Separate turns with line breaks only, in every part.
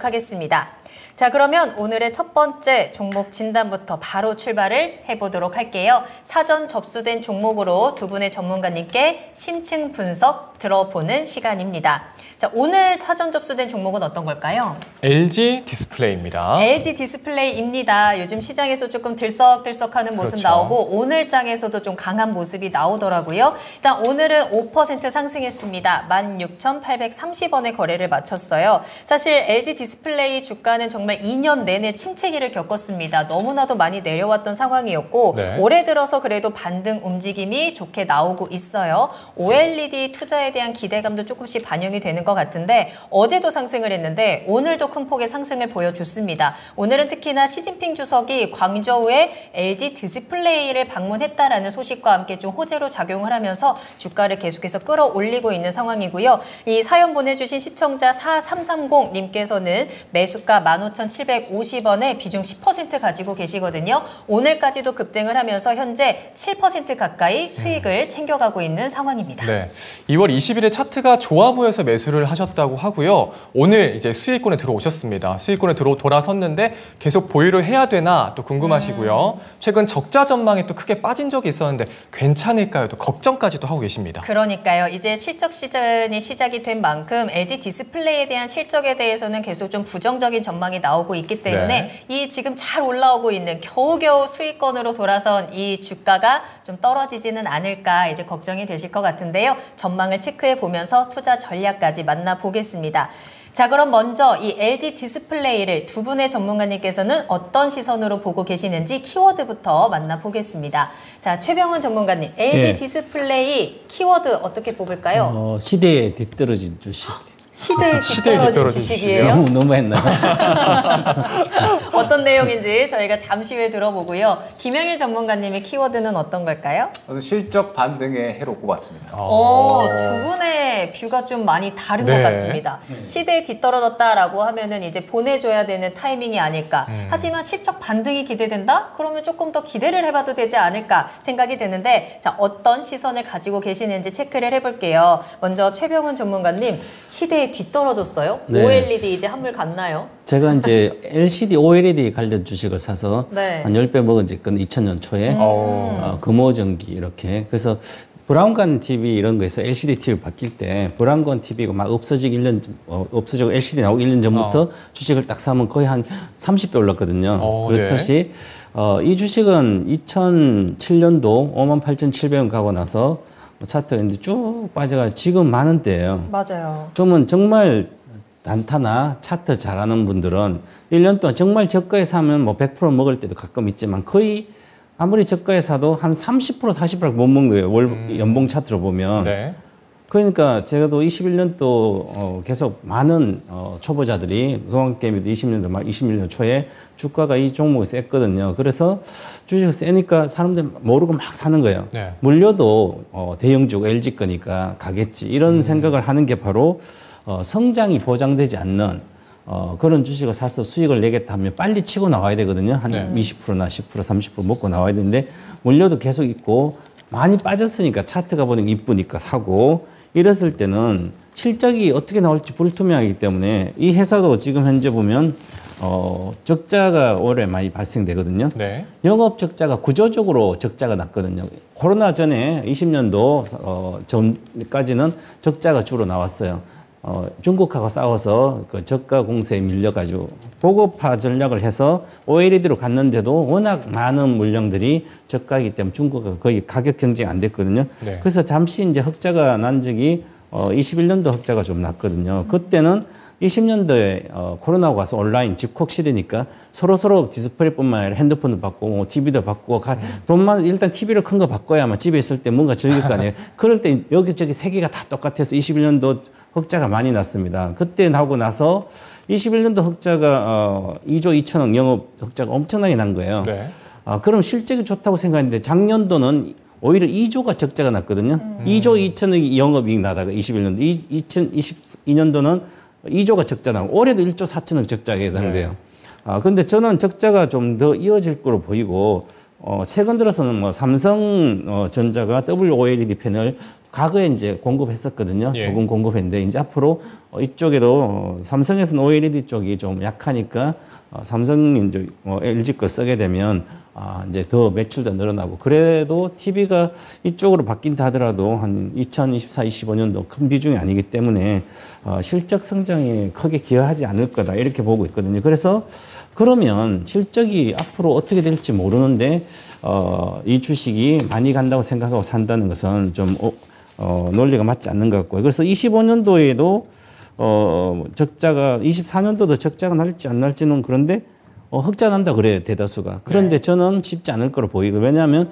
해보도록 하겠습니다. 자, 그러면 오늘의 첫 번째 종목 진단부터 바로 출발을 해보도록 할게요. 사전 접수된 종목으로 두 분의 전문가님께 심층 분석 들어보는 시간입니다. 자, 오늘 사전 접수된 종목은 어떤 걸까요?
LG 디스플레이입니다.
LG 디스플레이입니다. 요즘 시장에서 조금 들썩들썩하는 모습
그렇죠.
나오고 오늘 장에서도 좀 강한 모습이 나오더라고요. 일단 오늘은 5% 상승했습니다. 16,830원에 거래를 마쳤어요. 사실 LG 디스플레이 주가는 정말 2년 내내 침체기를 겪었습니다. 너무나도 많이 내려왔던 상황이었고
네.
올해 들어서 그래도 반등 움직임이 좋게 나오고 있어요. OLED 투자에 대한 기대감도 조금씩 반영이 되는 것 같은데 어제도 상승을 했는데 오늘도 큰 폭의 상승을 보여줬습니다. 오늘은 특히나 시진핑 주석이 광저우에 LG 디스플레이를 방문했다라는 소식과 함께 좀 호재로 작용을 하면서 주가를 계속해서 끌어올리고 있는 상황이고요. 이 사연 보내주신 시청자 4330님께서는 매수가 15,750원에 비중 10% 가지고 계시거든요. 오늘까지도 급등을 하면서 현재 7% 가까이 수익을 챙겨가고 있는 상황입니다.
네, 2월 20일에 차트가 좋아 보여서 매수를 하셨다고 하고요. 오늘 이제 수익권에 들어오셨습니다. 수익권에 돌아섰는데 계속 보유를 해야 되나 또 궁금하시고요. 최근 적자 전망에 또 크게 빠진 적이 있었는데 괜찮을까요? 또 걱정까지도 하고 계십니다.
그러니까요. 이제 실적 시즌이 시작이 된 만큼 LG 디스플레이에 대한 실적에 대해서는 계속 좀 부정적인 전망이 나오고 있기 때문에 이 지금 잘 올라오고 있는 겨우겨우 수익권으로 돌아선 이 주가가 좀 떨어지지는 않을까 이제 걱정이 되실 것 같은데요. 전망을 체크해 보면서 투자 전략까지 만나보겠습니다. 자, 그럼 먼저 이 LG 디스플레이를 두 분의 전문가님께서는 어떤 시선으로 보고 계시는지 키워드부터 만나보겠습니다. 자, 최병훈 전문가님, LG 디스플레이 키워드 어떻게 뽑을까요?
시대에 뒤떨어진 주식.
시대에 뒤떨어진 주식이에요?
너무 했나요?
어떤 내용인지 저희가 잠시 후에 들어보고요. 김영일 전문가님의 키워드는 어떤 걸까요?
실적 반등의 해로 꼽았습니다.
두 분의 뷰가 좀 많이 다른 것 같습니다. 시대에 뒤떨어졌다라고 하면은 이제 보내줘야 되는 타이밍이 아닐까. 하지만 실적 반등이 기대된다? 그러면 조금 더 기대를 해봐도 되지 않을까 생각이 드는데 자, 어떤 시선을 가지고 계시는지 체크를 해볼게요. 먼저 최병훈 전문가님, 시대에 뒤떨어졌어요?
네.
OLED 이제 한물 갔나요?
제가 이제 LCD, OLED 관련 주식을 사서 한 10배 먹은 지 2000년 초에 금호전기 이렇게. 그래서 브라운관 TV 이런 거에서 LCD TV 바뀔 때 브라운관 TV가 막 없어지고 LCD 나오고 1년 전부터 주식을 딱 사면 거의 한 30배 올랐거든요. 그렇듯이 이 주식은 2007년도 58,700원 가고 나서 차트가 이제 쭉 빠져가 지금 많은 때예요.
맞아요.
그러면 정말 단타나 차트 잘하는 분들은 1년 동안 정말 저가에 사면 뭐 100% 먹을 때도 가끔 있지만 거의 아무리 저가에 사도 한 30%, 40% 못 먹는 거예요. 월 연봉 차트로 보면.
네.
그러니까 제가 또 21년도 계속 많은 초보자들이 동학개미도 20년도 막 21년 초에 주가가 이 종목이 셌거든요. 그래서 주식이 세니까 사람들 모르고 막 사는 거예요.
네.
물려도 대형주가 LG 거니까 가겠지. 이런 생각을 하는 게 바로 성장이 보장되지 않는 그런 주식을 사서 수익을 내겠다 하면 빨리 치고 나와야 되거든요. 한 20%나 10%, 30% 먹고 나와야 되는데 물려도 계속 있고 많이 빠졌으니까 차트가 보니 이쁘니까 사고 이랬을 때는 실적이 어떻게 나올지 불투명하기 때문에 이 회사도 지금 현재 보면 적자가 올해 많이 발생되거든요.
네.
영업 적자가 구조적으로 적자가 났거든요. 코로나 전에 20년도 전까지는 적자가 주로 나왔어요. 중국하고 싸워서 그 저가 공세에 밀려가지고 보급화 전략을 해서 OLED로 갔는데도 워낙 많은 물량들이 저가이기 때문에 중국은 거의 가격 경쟁이 안 됐거든요.
네.
그래서 잠시 이제 흑자가 난 적이 21년도 흑자가 좀 났거든요. 그때는 20년도에 코로나가 와서 온라인 집콕 시대니까 서로 디스플레이뿐만 아니라 핸드폰도 바꾸고 TV도 바꾸고 돈만 일단 TV를 큰 거 바꿔야만 집에 있을 때 뭔가 즐길 거 아니에요. 그럴 때 여기저기 세 개가 다 똑같아서 21년도 흑자가 많이 났습니다. 그때 나오고 나서 21년도 흑자가 2조 2천억 영업 흑자가 엄청나게 난 거예요.
네.
그럼 실적이 좋다고 생각했는데 작년도는 오히려 2조가 적자가 났거든요. 2조 2천억이 영업이익 나다가 21년도, 2022년도는 2조가 적자 나고 올해도 1조 4천억 적자가 예상돼요. 그런데 저는 적자가 좀 더 이어질 거로 보이고 최근 들어서는 뭐 삼성전자가 WOLED 패널 과거에 이제 공급했었거든요.
예.
조금 공급했는데 이제 앞으로 이쪽에도 삼성에서는 OLED 쪽이 좀 약하니까 삼성이 이제 LG 걸 쓰게 되면 이제 더 매출도 늘어나고 그래도 TV가 이쪽으로 바뀐다 하더라도 한 2024, 25년도 큰 비중이 아니기 때문에 실적 성장에 크게 기여하지 않을 거다 이렇게 보고 있거든요. 그래서 그러면 실적이 앞으로 어떻게 될지 모르는데 이 주식이 많이 간다고 생각하고 산다는 것은 좀 논리가 맞지 않는 것 같고요. 그래서 25년도에도 적자가 24년도도 적자가 날지 안 날지는 그런데 흑자 난다 그래요, 대다수가. 그런데 저는 쉽지 않을 거로 보이고 왜냐하면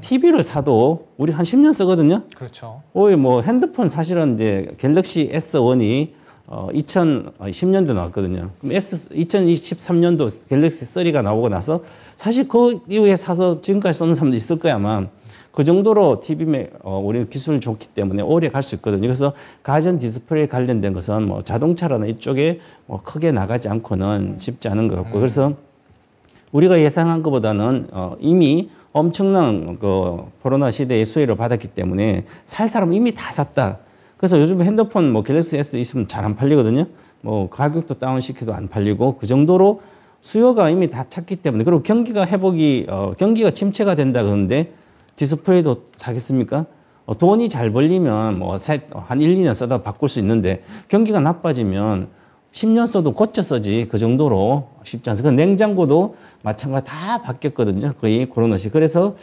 TV를 사도 우리 한 10년 쓰거든요.
그렇죠.
뭐 핸드폰 사실은 이제 갤럭시 S1이 2010년도 나왔거든요. 그럼 2023년도 갤럭시 3가 나오고 나서 사실 그 이후에 사서 지금까지 쓰는 사람도 있을 거야 아마. 그 정도로 TV 우리 기술이 좋기 때문에 오래 갈 수 있거든요. 그래서 가전 디스플레이 관련된 것은 뭐 자동차라는 이쪽에 뭐 크게 나가지 않고는 쉽지 않은 것 같고 그래서 우리가 예상한 것보다는 이미 엄청난 그 코로나 시대의 수혜를 받았기 때문에 살 사람 이미 다 샀다. 그래서 요즘 핸드폰 뭐 갤럭시 S 있으면 잘 안 팔리거든요. 뭐 가격도 다운시켜도 안 팔리고 그 정도로 수요가 이미 다 찼기 때문에 그리고 경기가 회복이 경기가 침체가 된다 그러는데 디스플레이도 사겠습니까? 돈이 잘 벌리면 뭐 한 1, 2년 쓰다 바꿀 수 있는데 경기가 나빠지면 10년 써도 고쳐 써지 그 정도로 쉽지 않습니다. 냉장고도 마찬가지 다 바뀌었거든요. 거의 코로나 시. 그래서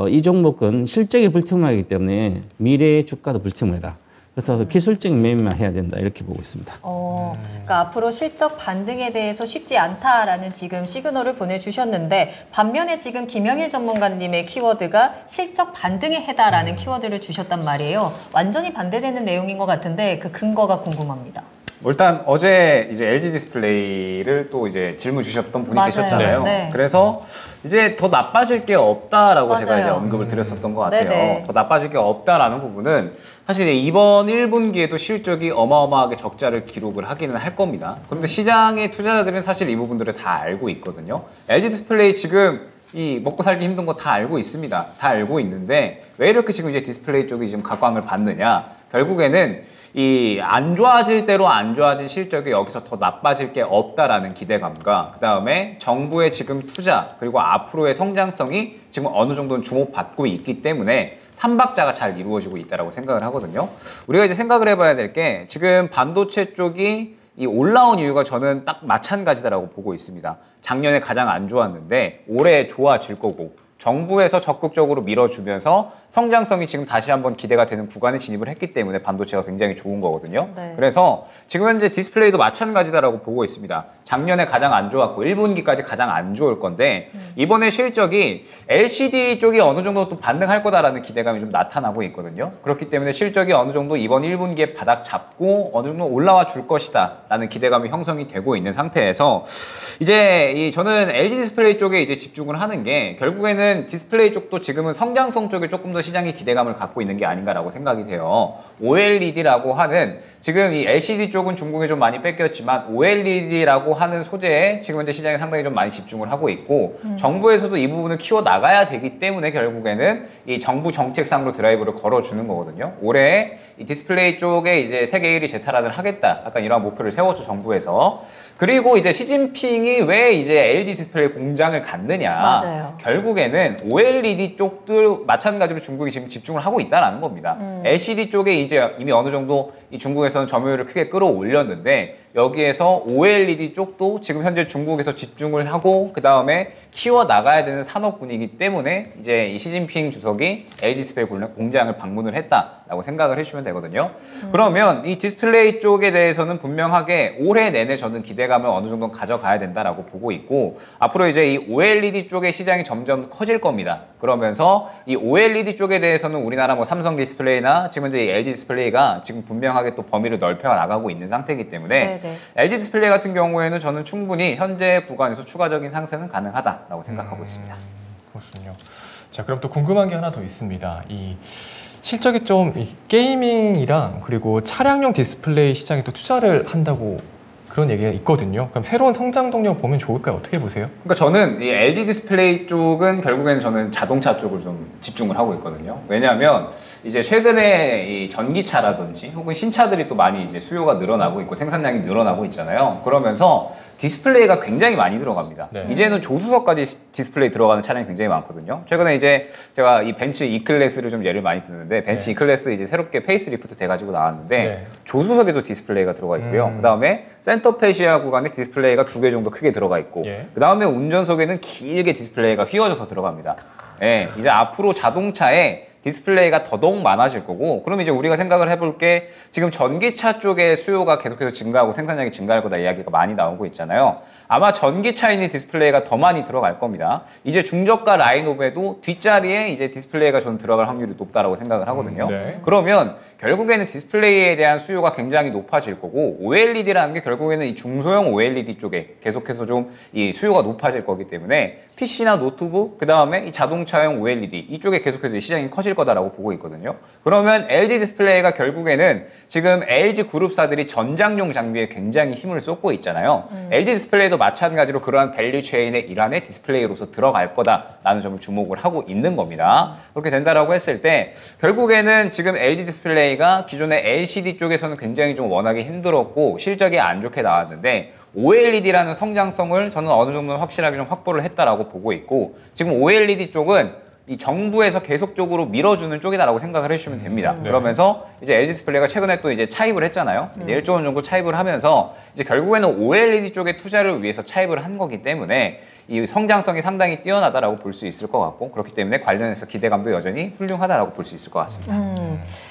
이 종목은 실적이 불투명하기 때문에 미래의 주가도 불투명하다. 그래서 기술적인 매매만 해야 된다 이렇게 보고 있습니다.
그러니까 앞으로 실적 반등에 대해서 쉽지 않다라는 지금 시그널을 보내주셨는데 반면에 지금 김영일 전문가님의 키워드가 실적 반등에 해다라는 키워드를 주셨단 말이에요. 완전히 반대되는 내용인 것 같은데 그 근거가 궁금합니다.
일단 어제 이제 LG 디스플레이를 또 이제 질문 주셨던 분이
맞아요.
계셨잖아요.
네.
그래서 이제 더 나빠질 게 없다라고
맞아요.
제가 이제 언급을 드렸었던 것 같아요.
네네.
더 나빠질 게 없다라는 부분은 사실 이번 1분기에도 실적이 어마어마하게 적자를 기록을 하기는 할 겁니다. 그런데 시장의 투자자들은 사실 이 부분들을 다 알고 있거든요. LG 디스플레이 지금 이 먹고 살기 힘든 거 다 알고 있습니다. 다 알고 있는데 왜 이렇게 지금 이제 디스플레이 쪽이 지금 각광을 받느냐? 결국에는 이 안 좋아질 대로 안 좋아진 실적이 여기서 더 나빠질 게 없다라는 기대감과 그 다음에 정부의 지금 투자 그리고 앞으로의 성장성이 지금 어느 정도는 주목받고 있기 때문에 삼박자가 잘 이루어지고 있다라고 생각을 하거든요. 우리가 이제 생각을 해봐야 될 게 지금 반도체 쪽이 이 올라온 이유가 저는 딱 마찬가지다라고 보고 있습니다. 작년에 가장 안 좋았는데 올해 좋아질 거고 정부에서 적극적으로 밀어주면서 성장성이 지금 다시 한번 기대가 되는 구간에 진입을 했기 때문에 반도체가 굉장히 좋은 거거든요.
네.
그래서 지금 현재 디스플레이도 마찬가지다라고 보고 있습니다. 작년에 가장 안 좋았고 1분기까지 가장 안 좋을 건데 이번에 실적이 LCD 쪽이 어느 정도 또 반등할 거다라는 기대감이 좀 나타나고 있거든요. 그렇기 때문에 실적이 어느 정도 이번 1분기에 바닥 잡고 어느 정도 올라와 줄 것이다 라는 기대감이 형성이 되고 있는 상태에서 이제 저는 LG 디스플레이 쪽에 이제 집중을 하는 게 결국에는 디스플레이 쪽도 지금은 성장성 쪽에 조금 더 시장이 기대감을 갖고 있는 게 아닌가라고 생각이 돼요. OLED라고 하는 지금 이 LCD 쪽은 중국에 좀 많이 뺏겼지만 OLED라고 하는 소재에 지금 현재 시장에 상당히 좀 많이 집중을 하고 있고 정부에서도 이 부분을 키워 나가야 되기 때문에 결국에는 이 정부 정책상으로 드라이브를 걸어주는 거거든요. 올해 이 디스플레이 쪽에 이제 세계 1위 재탈환을 하겠다. 약간 이런 목표를 세웠죠, 정부에서. 그리고 이제 시진핑이 왜 이제 LG 디스플레이 공장을 갖느냐.
맞아요.
결국에는 OLED 쪽도 마찬가지로 중국이 지금 집중을 하고 있다는 겁니다. LCD 쪽에 이제 이미 어느 정도 이 중국에서는 점유율을 크게 끌어올렸는데 여기에서 OLED 쪽도 지금 현재 중국에서 집중을 하고 그 다음에 키워 나가야 되는 산업군이기 때문에 이제 이 시진핑 주석이 LG 디스플레이 공장을 방문을 했다라고 생각을 해주시면 되거든요. 그러면 이 디스플레이 쪽에 대해서는 분명하게 올해 내내 저는 기대감을 어느 정도 가져가야 된다라고 보고 있고 앞으로 이제 이 OLED 쪽의 시장이 점점 커질 겁니다. 그러면서 이 OLED 쪽에 대해서는 우리나라 뭐 삼성 디스플레이나 지금 이제 이 LG 디스플레이가 지금 분명하게 또 범위를 넓혀 나가고 있는 상태이기 때문에
네네.
LG 디스플레이 같은 경우에는 저는 충분히 현재 구간에서 추가적인 상승은 가능하다라고 생각하고 있습니다.
그렇군요. 자, 그럼 또 궁금한 게 하나 더 있습니다. 이 실적이 좀 이 게이밍이랑 그리고 차량용 디스플레이 시장에 또 투자를 한다고 그런 얘기가 있거든요. 그럼 새로운 성장 동력 보면 좋을까요? 어떻게 보세요?
그러니까 저는 이 LG 디스플레이 쪽은 결국에는 저는 자동차 쪽을 좀 집중을 하고 있거든요. 왜냐하면 이제 최근에 이 전기차라든지 혹은 신차들이 또 많이 이제 수요가 늘어나고 있고 생산량이 늘어나고 있잖아요. 그러면서 디스플레이가 굉장히 많이 들어갑니다.
네.
이제는 조수석까지 디스플레이 들어가는 차량이 굉장히 많거든요. 최근에 이제 제가 이 벤츠 E클래스를 좀 예를 많이 드는데 벤츠 E클래스 이제 새롭게 페이스리프트 돼가지고 나왔는데
네.
조수석에도 디스플레이가 들어가 있고요. 그 다음에 센터페시아 구간에 디스플레이가 2개 정도 크게 들어가 있고
예.
그 다음에 운전석에는 길게 디스플레이가 휘어져서 들어갑니다. 예, 이제 앞으로 자동차에 디스플레이가 더더욱 많아질 거고, 그럼 이제 우리가 생각을 해볼 게 지금 전기차 쪽에 수요가 계속해서 증가하고 생산량이 증가할 거다 이야기가 많이 나오고 있잖아요. 아마 전기차에 있는 디스플레이가 더 많이 들어갈 겁니다. 이제 중저가 라인업에도 뒷자리에 이제 디스플레이가 저는 들어갈 확률이 높다라고 생각을 하거든요.
네.
그러면 결국에는 디스플레이에 대한 수요가 굉장히 높아질 거고, OLED라는 게 결국에는 이 중소형 OLED 쪽에 계속해서 좀 이 수요가 높아질 거기 때문에 PC나 노트북, 그 다음에 이 자동차용 OLED 이쪽에 계속해서 시장이 커질 거다라고 보고 있거든요. 그러면 LG 디스플레이가 결국에는 지금 LG 그룹사들이 전장용 장비에 굉장히 힘을 쏟고 있잖아요. LG 디스플레이도 마찬가지로 그러한 밸류 체인의 일환의 디스플레이로서 들어갈 거다라는 점을 주목을 하고 있는 겁니다. 그렇게 된다라고 했을 때 결국에는 지금 LG 디스플레이가 기존의 LCD 쪽에서는 굉장히 좀 워낙에 힘들었고 실적이 안 좋게 나왔는데 OLED라는 성장성을 저는 어느 정도 확실하게 좀 확보를 했다라고 보고 있고, 지금 OLED 쪽은 이 정부에서 계속적으로 밀어주는 쪽이다라고 생각을 해주시면 됩니다.
네.
그러면서 이제 LG 디스플레이가 최근에 또 이제 차입을 했잖아요. 이제 1조 원 정도 차입을 하면서 이제 결국에는 OLED 쪽에 투자를 위해서 차입을 한 거기 때문에 이 성장성이 상당히 뛰어나다라고 볼 수 있을 것 같고, 그렇기 때문에 관련해서 기대감도 여전히 훌륭하다라고 볼 수 있을 것 같습니다.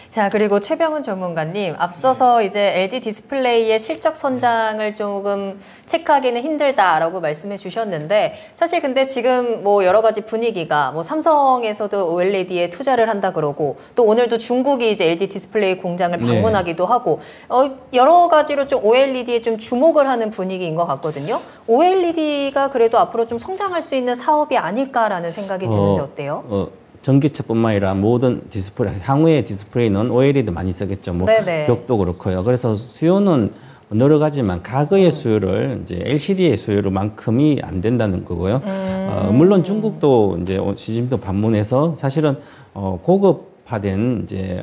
자, 그리고 최병훈 전문가님, 앞서서 이제 LG 디스플레이의 실적 선장을 조금 체크하기는 힘들다라고 말씀해 주셨는데, 사실 근데 지금 뭐 여러 가지 분위기가 뭐 삼성에서도 OLED에 투자를 한다 그러고, 또 오늘도 중국이 이제 LG 디스플레이 공장을 방문하기도 하고, 여러 가지로 좀 OLED에 좀 주목을 하는 분위기인 것 같거든요. OLED가 그래도 앞으로 좀 성장할 수 있는 사업이 아닐까라는 생각이 드는데 어때요?
전기차뿐만 아니라 모든 디스플레이, 향후의 디스플레이는 OLED 많이 쓰겠죠. 뭐
네네.
벽도 그렇고요. 그래서 수요는 여러 가지만 과거의 수요를 이제 LCD의 수요로만큼이 안 된다는 거고요. 물론 중국도 이제 시진핑도 방문해서 사실은 고급화된 이제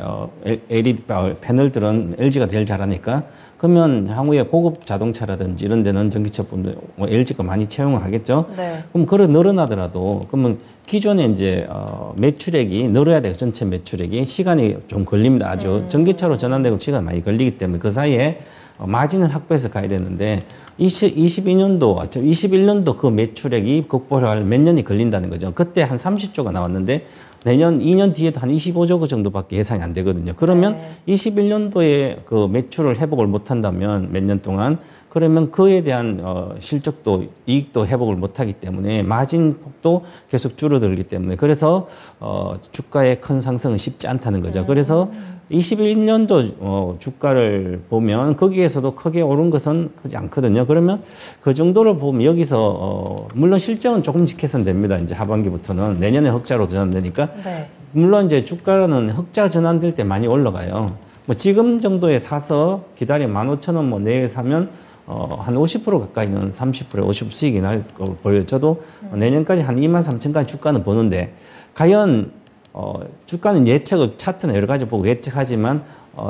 LED 패널들은 LG가 제일 잘하니까, 그러면 향후에 고급 자동차라든지 이런 데는 전기차뿐 LG가 많이 채용을 하겠죠.
네.
그럼 그런 늘어나더라도 그러면 기존에 이제 매출액이 늘어야 돼요. 전체 매출액이 시간이 좀 걸립니다. 아주 전기차로 전환되고 시간 많이 걸리기 때문에 그 사이에 마진을 확보해서 가야 되는데 22년도, 21년도 그 매출액이 극복할 몇 년이 걸린다는 거죠. 그때 한 30조가 나왔는데 내년 2년 뒤에도 한 25조 정도밖에 예상이 안 되거든요. 그러면 21년도에 그 매출을 회복을 못 한다면 몇 년 동안, 그러면 그에 대한 실적도 이익도 회복을 못 하기 때문에 마진 폭도 계속 줄어들기 때문에, 그래서 주가의 큰 상승은 쉽지 않다는 거죠. 그래서 21년도 주가를 보면 거기에서도 크게 오른 것은 크지 않거든요. 그러면 그 정도를 보면 여기서 물론 실적은 조금씩 개선됩니다. 이제 하반기부터는 내년에 흑자로 전환되니까.
네.
물론 이제 주가는 흑자 전환될 때 많이 올라가요. 뭐 지금 정도에 사서 기다려 15,000원 뭐 내에 사면 한 50% 가까이는 30%, 50% 수익이 날 거 보여요. 저도 내년까지 한 23,000까지 주가는 보는데, 과연 주가는 예측을 차트나 여러 가지 보고 예측하지만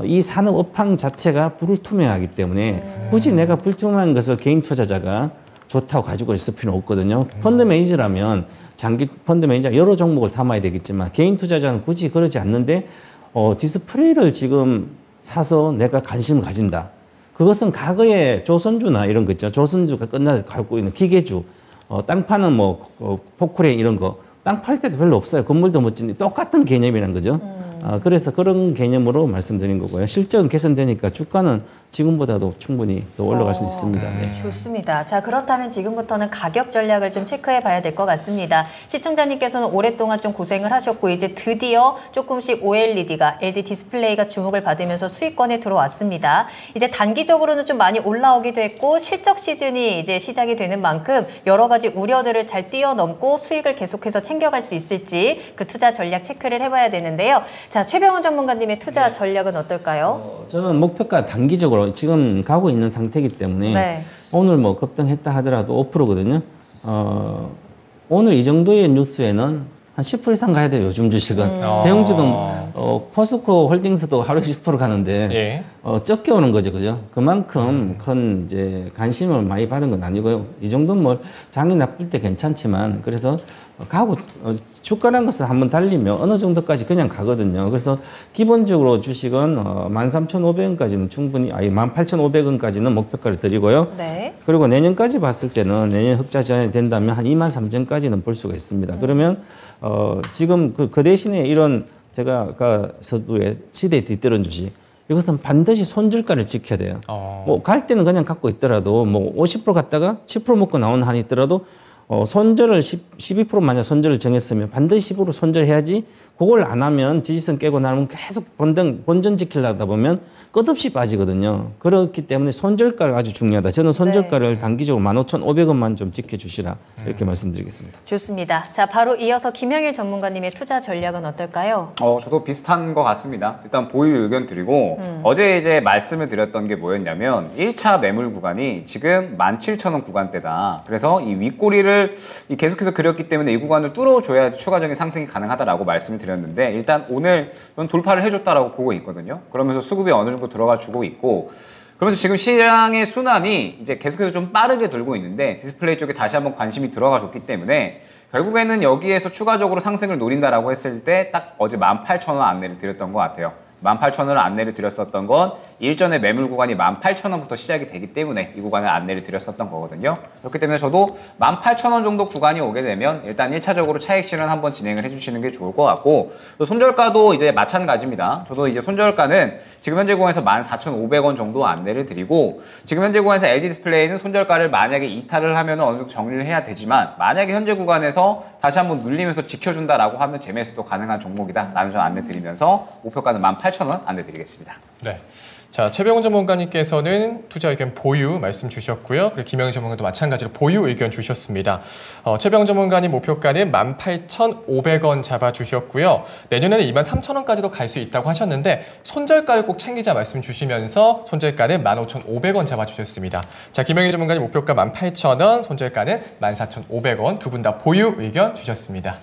이 산업 업황 자체가 불투명하기 때문에 굳이 내가 불투명한 것을 개인 투자자가 좋다고 가지고 있을 필요는 없거든요. 펀드 매니저라면 장기 펀드 매니저 여러 종목을 담아야 되겠지만 개인 투자자는 굳이 그러지 않는데 디스플레이를 지금 사서 내가 관심을 가진다. 그것은 과거에 조선주나 이런 거 있죠. 조선주가 끝나서 갖고 있는 기계주, 땅 파는 뭐 포크레인 이런 거, 땅 팔 때도 별로 없어요. 건물도 멋진데 똑같은 개념이라는 거죠. 그래서 그런 개념으로 말씀드린 거고요. 실적은 개선되니까 주가는 지금보다도 충분히 더 올라갈 수 있습니다. 네.
좋습니다. 자, 그렇다면 지금부터는 가격 전략을 좀 체크해 봐야 될 것 같습니다. 시청자님께서는 오랫동안 좀 고생을 하셨고 이제 드디어 조금씩 OLED가 LG 디스플레이가 주목을 받으면서 수익권에 들어왔습니다. 이제 단기적으로는 좀 많이 올라오기도 했고 실적 시즌이 이제 시작이 되는 만큼 여러 가지 우려들을 잘 뛰어넘고 수익을 계속해서 챙겨갈 수 있을지 그 투자 전략 체크를 해봐야 되는데요. 자, 최병훈 전문가님의 투자 전략은 어떨까요?
저는 목표가 단기적으로 지금 가고 있는 상태이기 때문에
네.
오늘 뭐 급등했다 하더라도 5%거든요. 오늘 이 정도의 뉴스에는 한 10% 이상 가야 돼요, 요즘 주식은. 대형주도, 포스코 홀딩스도 하루에 10% 가는데,
예.
적게 오는 거죠, 그죠? 그만큼 큰 이제 관심을 많이 받은 건 아니고요. 이 정도는 뭐 장이 나쁠 때 괜찮지만, 그래서 가고, 주가라는 것은 한번 달리면 어느 정도까지 그냥 가거든요. 그래서 기본적으로 주식은 13,500원까지는 충분히, 18,500원까지는 목표가를 드리고요.
네.
그리고 내년까지 봤을 때는 내년 흑자 전환이 된다면 한 23,000원까지는 볼 수가 있습니다. 그러면 지금 그 대신에 이런 제가 아까 서두에 시대에 뒤떨어진 주식 이것은 반드시 손절가를 지켜야 돼요. 뭐 갈 때는 그냥 갖고 있더라도 뭐 50% 갔다가 10% 먹고 나오는 한이 있더라도 손절을 12% 만약 손절을 정했으면 반드시 10% 손절해야지. 그걸 안 하면 지지선 깨고 나면 계속 본전 지키려다 보면 끝없이 빠지거든요. 그렇기 때문에 손절가가 아주 중요하다. 저는 손절가를 단기적으로 15,500원만 좀 지켜주시라 이렇게 말씀드리겠습니다.
좋습니다. 자, 바로 이어서 김영일 전문가님의 투자 전략은 어떨까요?
저도 비슷한 것 같습니다. 일단 보유 의견 드리고 어제 이제 말씀을 드렸던 게 뭐였냐면 1차 매물 구간이 지금 17,000원 구간대다. 그래서 이 윗꼬리를 계속해서 그렸기 때문에 이 구간을 뚫어줘야지 추가적인 상승이 가능하다라고 말씀을 드렸는데 일단 오늘 돌파를 해줬다라고 보고 있거든요. 그러면서 수급이 어느 정도 들어가 주고 있고 그러면서 지금 시장의 순환이 이제 계속해서 좀 빠르게 돌고 있는데 디스플레이 쪽에 다시 한번 관심이 들어가 줬기 때문에 결국에는 여기에서 추가적으로 상승을 노린다라고 했을 때 딱 어제 18,000원 안내를 드렸던 것 같아요. 18,000원을 안내를 드렸었던 건 일전에 매물 구간이 18,000원부터 시작이 되기 때문에 이 구간을 안내를 드렸었던 거거든요. 그렇기 때문에 저도 18,000원 정도 구간이 오게 되면 일단 1차적으로 차익 실현 한번 진행을 해주시는 게 좋을 것 같고 또 손절가도 이제 마찬가지입니다. 저도 이제 손절가는 지금 현재 구간에서 14,500원 정도 안내를 드리고 지금 현재 구간에서 LG 디스플레이는 손절가를 만약에 이탈을 하면 어느 정도 정리를 해야 되지만 만약에 현재 구간에서 다시 한번 눌리면서 지켜준다라고 하면 재매수도 가능한 종목이다 라는 점 안내 드리면서 목표가는 18,000원 안내드리겠습니다.
네. 자, 최병훈 전문가님께서는 투자 의견 보유 말씀 주셨고요. 그리고 김영일 전문가도 마찬가지로 보유 의견 주셨습니다. 최병훈 전문가님 목표가는 18,500원 잡아주셨고요. 내년에는 23,000원까지도 갈 수 있다고 하셨는데 손절가를 꼭 챙기자 말씀 주시면서 손절가는 15,500원 잡아주셨습니다. 자, 김영일 전문가님 목표가 18,000원, 손절가는 14,500원 두 분 다 보유 의견 주셨습니다.